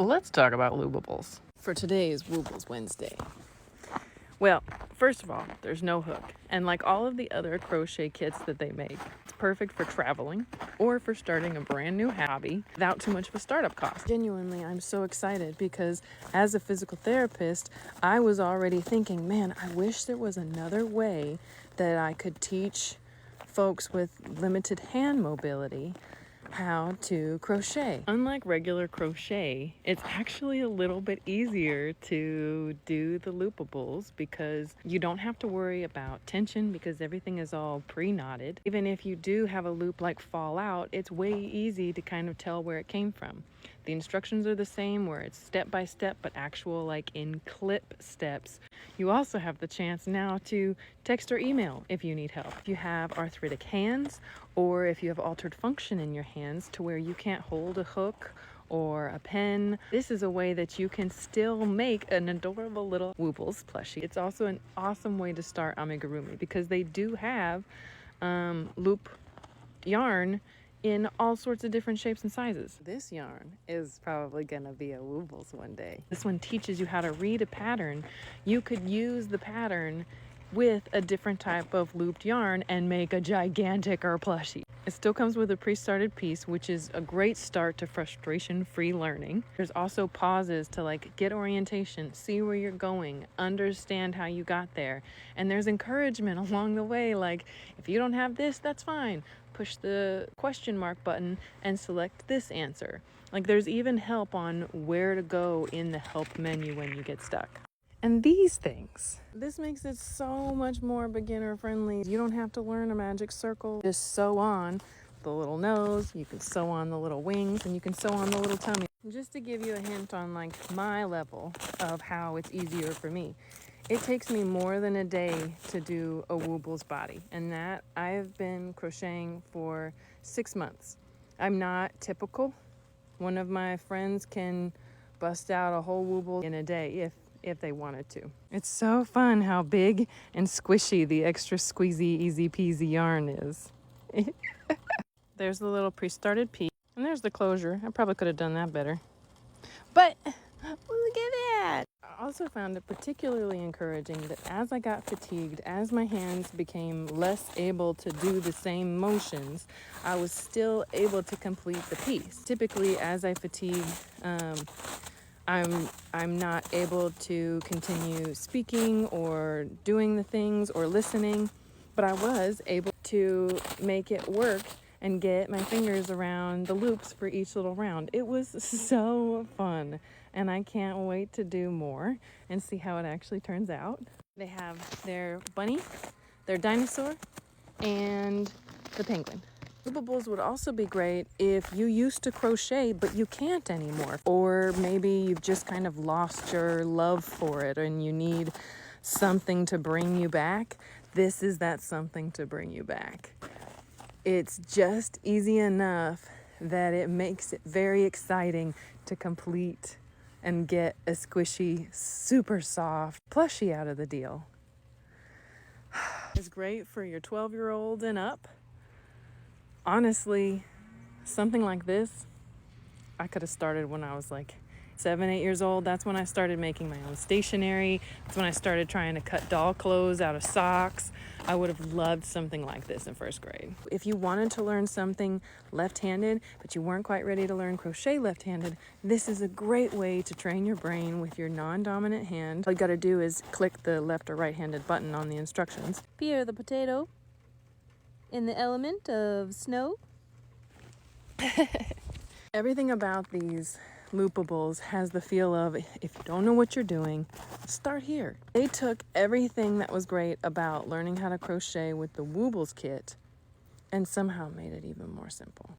Let's talk about Loopables for today's Wooble Wednesday. Well, first of all, there's no hook. And like all of the other crochet kits that they make, it's perfect for traveling or for starting a brand new hobby without too much of a startup cost. Genuinely, I'm so excited because as a physical therapist, I was already thinking, man, I wish there was another way that I could teach folks with limited hand mobility how to crochet. Unlike regular crochet, it's actually a little bit easier to do the loopables because you don't have to worry about tension because everything is all pre-knotted. Even if you do have a loop like fall out, it's way easy to kind of tell where it came from. The instructions are the same where it's step by step, but actual like in clip steps. You also have the chance now to text or email if you need help. If you have arthritic hands or if you have altered function in your hands to where you can't hold a hook or a pen, this is a way that you can still make an adorable little Woobles plushie. It's also an awesome way to start amigurumi because they do have loop yarn in all sorts of different shapes and sizes. This yarn is probably gonna be a Woobles one day. This one teaches you how to read a pattern. You could use the pattern with a different type of looped yarn and make a gigantic plushie. It still comes with a pre-started piece, which is a great start to frustration-free learning. There's also pauses to like get orientation, see where you're going, understand how you got there. And there's encouragement along the way, like if you don't have this, that's fine. Push the question mark button and select this answer. Like there's even help on where to go in the help menu when you get stuck. And these things, this makes it so much more beginner friendly. You don't have to learn a magic circle. Just sew on the little nose, you can sew on the little wings, and you can sew on the little tummy. Just to give you a hint on like my level of how it's easier for me. It takes me more than a day to do a Wooble's body, and that I've been crocheting for 6 months. I'm not typical. One of my friends can bust out a whole Wooble in a day if they wanted to. It's so fun how big and squishy the extra squeezy, easy peasy yarn is. There's the little pre-started piece, and there's the closure. I probably could have done that better. But look at that! I also found it particularly encouraging that as I got fatigued, as my hands became less able to do the same motions, I was still able to complete the piece. Typically, as I fatigue, I'm not able to continue speaking or doing the things or listening, but I was able to make it work and get my fingers around the loops for each little round. It was so fun, and I can't wait to do more and see how it actually turns out. They have their bunny, their dinosaur, and the penguin. Loopables would also be great if you used to crochet but you can't anymore, or maybe you've just kind of lost your love for it and you need something to bring you back. This is that something to bring you back. It's just easy enough that it makes it very exciting to complete and get a squishy, super soft plushie out of the deal. It's great for your 12-year-old and up. Honestly, something like this, I could have started when I was like 7, 8 years old. That's when I started making my own stationery. That's when I started trying to cut doll clothes out of socks. I would have loved something like this in 1st grade. If you wanted to learn something left-handed, but you weren't quite ready to learn crochet left-handed, this is a great way to train your brain with your non-dominant hand. All you gotta do is click the left or right-handed button on the instructions. Pierre the potato in the element of snow. Everything about these Loopables has the feel of, if you don't know what you're doing, start here. They took everything that was great about learning how to crochet with the Woobles kit and somehow made it even more simple.